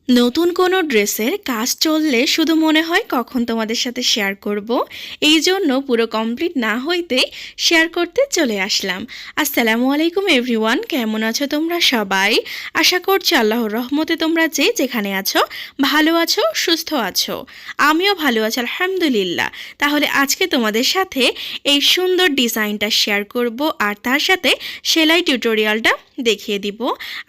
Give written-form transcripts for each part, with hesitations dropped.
নতুন কোনো ড্রেসের কাজ চললে শুধু মনে হয় কখন তোমাদের সাথে শেয়ার করব। এই জন্য পুরো কমপ্লিট না হইতেই শেয়ার করতে চলে আসলাম। আসসালামু আলাইকুম এভরিওয়ান, কেমন আছো তোমরা সবাই? আশা করছি আল্লাহর রহমতে তোমরা যে যেখানে আছো ভালো আছো, সুস্থ আছো। আমিও ভালো আছি আলহামদুলিল্লাহ। তাহলে আজকে তোমাদের সাথে এই সুন্দর ডিজাইনটা শেয়ার করব আর তার সাথে সেলাই টিউটোরিয়ালটা দেখিয়ে দিব।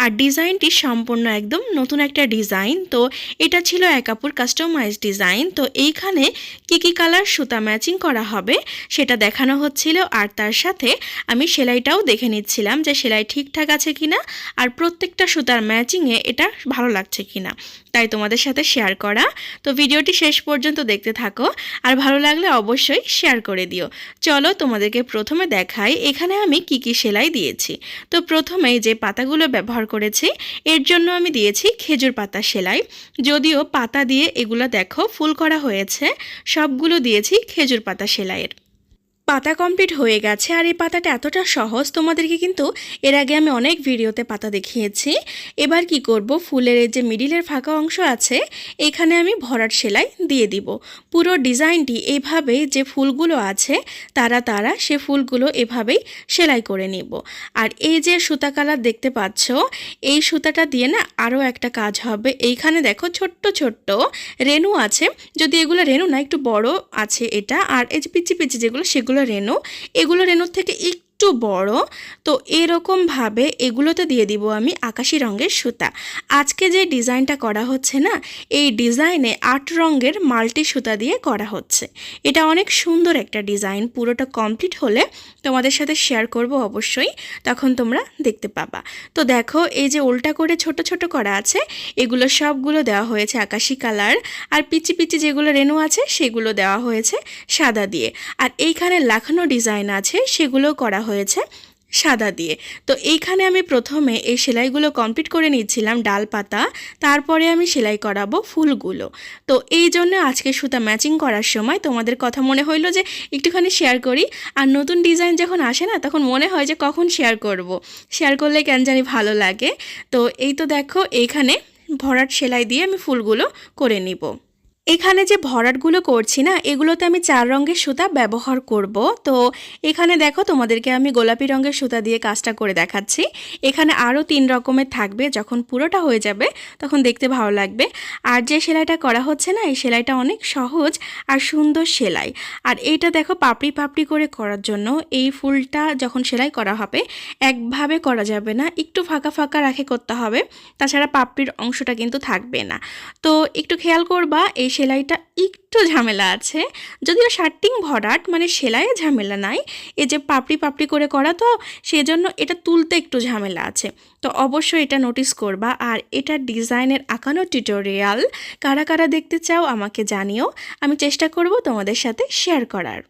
আর ডিজাইনটি সম্পূর্ণ একদম নতুন একটা ডিজাইন। তো এটা ছিল এক আপুর কাস্টমাইজ ডিজাইন। তো এইখানে কি কালার সুতা ম্যাচিং করা হবে সেটা দেখানো হচ্ছিল, আর তার সাথে আমি সেলাইটাও দেখে নিচ্ছিলাম যে সেলাই ঠিকঠাক আছে কিনা আর প্রত্যেকটা সুতার ম্যাচিংয়ে এটা ভালো লাগছে কিনা, তাই তোমাদের সাথে শেয়ার করা। তো ভিডিওটি শেষ পর্যন্ত দেখতে থাকো, আর ভালো লাগলে অবশ্যই শেয়ার করে দিও। চলো তোমাদেরকে প্রথমে দেখাই এখানে আমি কি সেলাই দিয়েছি। তো প্রথমেই যে পাতাগুলো ব্যবহার করেছি এর জন্য আমি দিয়েছি খেজুর পাতা সেলাই। যদিও পাতা দিয়ে এগুলো দেখো ফুল করা হয়েছে, সবগুলো দিয়েছি খেজুর পাতা সেলাইয়ের। পাতা কমপ্লিট হয়ে গেছে। আর এই পাতাটা এতটা সহজ, তোমাদেরকে কিন্তু এর আগে আমি অনেক ভিডিওতে পাতা দেখিয়েছি। এবার কি করব, ফুলের এই যে মিডিলের ফাঁকা অংশ আছে এখানে আমি ভরাট সেলাই দিয়ে দিব। পুরো ডিজাইনটি এইভাবেই যে ফুলগুলো আছে তারা সে ফুলগুলো এভাবেই সেলাই করে নিব। আর এই যে সুতা কালার দেখতে পাচ্ছ, এই সুতাটা দিয়ে না আরও একটা কাজ হবে। এইখানে দেখো ছোট্ট ছোট্ট রেণু আছে, যদি এগুলো রেণু না একটু বড় আছে এটা। আর এই যে পিচি পিচি যেগুলো সেগুলো রেণু, এগুলো রেণুর থেকে একটু বড়। তো এরকমভাবে এগুলোতে দিয়ে দিব আমি আকাশি রঙের সুতা। আজকে যে ডিজাইনটা করা হচ্ছে না, এই ডিজাইনে 8 রঙের মাল্টি সুতা দিয়ে করা হচ্ছে। এটা অনেক সুন্দর একটা ডিজাইন। পুরোটা কমপ্লিট হলে তোমাদের সাথে শেয়ার করব অবশ্যই, তখন তোমরা দেখতে পাবা। তো দেখো এই যে উল্টা করে ছোট ছোট করা আছে এগুলো সবগুলো দেওয়া হয়েছে আকাশি কালার, আর পিচি পিচি যেগুলো রেণু আছে সেগুলো দেওয়া হয়েছে সাদা দিয়ে। আর এইখানে লাখানো ডিজাইন আছে সেগুলো করা হয়েছে সাদা দিয়ে। তো এইখানে আমি প্রথমে এই সেলাইগুলো কমপ্লিট করে নিচ্ছিলাম ডাল পাতা, তারপরে আমি সেলাই করাবো ফুলগুলো। তো এই জন্য আজকে সুতা ম্যাচিং করার সময় তোমাদের কথা মনে হইলো যে একটুখানি শেয়ার করি। আর নতুন ডিজাইন যখন আসে না তখন মনে হয় যে কখন শেয়ার করব, শেয়ার করলে কেন জানি ভালো লাগে। তো এই তো দেখো এইখানে ভরাট সেলাই দিয়ে আমি ফুলগুলো করে নিব। এখানে যে ভরাটগুলো করছি না এগুলোতে আমি 4 রঙের সুতা ব্যবহার করব। তো এখানে দেখো তোমাদেরকে আমি গোলাপি রঙের সুতা দিয়ে কাজটা করে দেখাচ্ছি। এখানে আরও 3 রকমের থাকবে, যখন পুরোটা হয়ে যাবে তখন দেখতে ভালো লাগবে। আর যে সেলাইটা করা হচ্ছে না এই সেলাইটা অনেক সহজ আর সুন্দর সেলাই। আর এইটা দেখো পাপড়ি পাপড়ি করে করার জন্য এই ফুলটা যখন সেলাই করা হবে একভাবে করা যাবে না, একটু ফাঁকা ফাঁকা রাখে করতে হবে, তাছাড়া পাপড়ির অংশটা কিন্তু থাকবে না। তো একটু খেয়াল করবা, এই সেলাইটা একটু ঝামেলা আছে। যদিও শার্টিং ভরাট মানে সেলাইয়ে ঝামেলা নাই, এই যে পাপড়ি পাপড়ি করে করা তো সেজন্য এটা তুলতে একটু ঝামেলা আছে। তো অবশ্যই এটা নোটিস করবা। আর এটা ডিজাইনের আঁকানো টিউটোরিয়াল কারা কারা দেখতে চাও আমাকে জানিও, আমি চেষ্টা করব তোমাদের সাথে শেয়ার করার।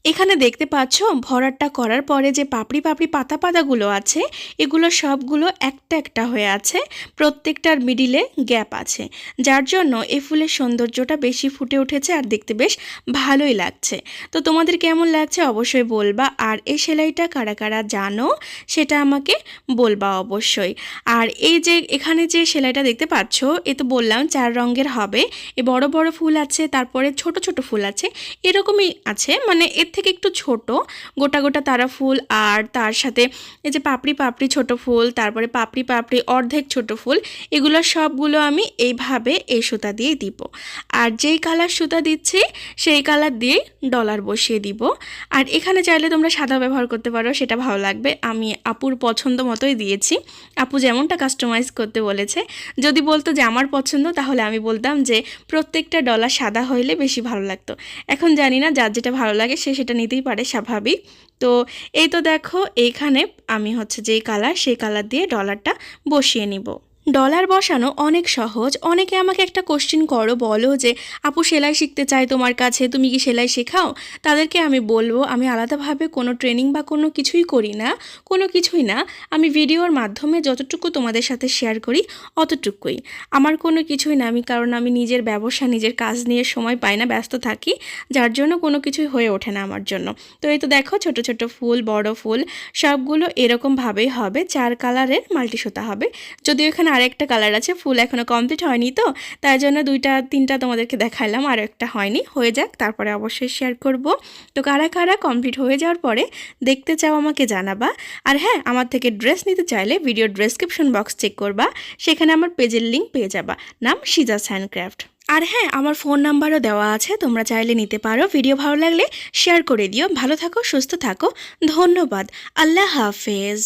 এখানে দেখতে পাচ্ছ ভরাটটা করার পরে যে পাপড়ি পাপড়ি পাতা পাতাগুলো আছে এগুলো সবগুলো একটা একটা হয়ে আছে, প্রত্যেকটার মিডিলে গ্যাপ আছে, যার জন্য এই ফুলের সৌন্দর্যটা বেশি ফুটে উঠেছে আর দেখতে বেশ ভালোই লাগছে। তো তোমাদের কেমন লাগছে অবশ্যই বলবা। আর এই সেলাইটা কারা কারা জানো সেটা আমাকে বলবা অবশ্যই। আর এই যে এখানে যে সেলাইটা দেখতে পাচ্ছ এ তো বললাম 4 রঙের হবে। এ বড় বড় ফুল আছে, তারপরে ছোট ছোট ফুল আছে, এরকমই আছে, মানে এর থেকে একটু ছোট গোটা গোটা তারা ফুল। আর তার সাথে এই যে পাপড়ি পাপড়ি ছোট ফুল, তারপরে পাপড়ি পাপড়ি অর্ধেক ছোট ফুল, এগুলো সবগুলো আমি এইভাবে এই সুতা দিয়ে দিব। আর যেই কালার সুতা দিচ্ছি সেই কালার দিয়ে ডলার বসিয়ে দিব। আর এখানে চাইলে তোমরা সাদা ব্যবহার করতে পারো, সেটা ভালো লাগবে। আমি আপুর পছন্দ মতোই দিয়েছি, আপু যেমনটা কাস্টমাইজ করতে বলেছে। যদি বলতো যে আমার পছন্দ তাহলে আমি বলতাম যে প্রত্যেকটা ডলার সাদা হইলে বেশি ভালো লাগতো। এখন জানি না, যার যেটা ভালো লাগে সে সেটা নিতেই পারে, স্বাভাবিক। তো এই তো দেখো এইখানে আমি হচ্ছে যেই কালার সেই কালার দিয়ে ডলারটা বসিয়ে নিব। ডলার বসানো অনেক সহজ। অনেকে আমাকে একটা কোশ্চেন করো, বলো যে আপু সেলাই শিখতে চাই তোমার কাছে, তুমি কি সেলাই শেখাও? তাদেরকে আমি বলবো আমি আলাদাভাবে কোনো ট্রেনিং বা কোনো কিছুই করি না, কোনো কিছুই না। আমি ভিডিওর মাধ্যমে যতটুকু তোমাদের সাথে শেয়ার করি অতটুকুই, আমার কোনো কিছুই না। কারণ আমি নিজের ব্যবসা নিজের কাজ নিয়ে সময় পাই না, ব্যস্ত থাকি, যার জন্য কোনো কিছুই হয়ে ওঠে না আমার জন্য। তো এই তো দেখো ছোট ছোট ফুল বড় ফুল সবগুলো এরকমভাবেই হবে, 4 কালারের মাল্টি সুতা হবে। যদিও এখানে আরেকটা কালার আছে, ফুল এখনও কমপ্লিট হয়নি তো, তাই জন্য 2-3টা তোমাদেরকে দেখাইলাম, আর একটা হয়নি, হয়ে যাক তারপরে অবশ্যই শেয়ার করব। তো কারা কারা কমপ্লিট হয়ে যাওয়ার পরে দেখতে চাও আমাকে জানাবা। আর হ্যাঁ, আমার থেকে ড্রেস নিতে চাইলে ভিডিও ডেসক্রিপশন বক্স চেক করবা, সেখানে আমার পেজের লিঙ্ক পেয়ে যাবা, নাম শিজাস হ্যান্ডক্রাফট। আর হ্যাঁ, আমার ফোন নাম্বারও দেওয়া আছে, তোমরা চাইলে নিতে পারো। ভিডিও ভালো লাগলে শেয়ার করে দিও। ভালো থাকো, সুস্থ থাকো, ধন্যবাদ, আল্লাহ হাফেজ।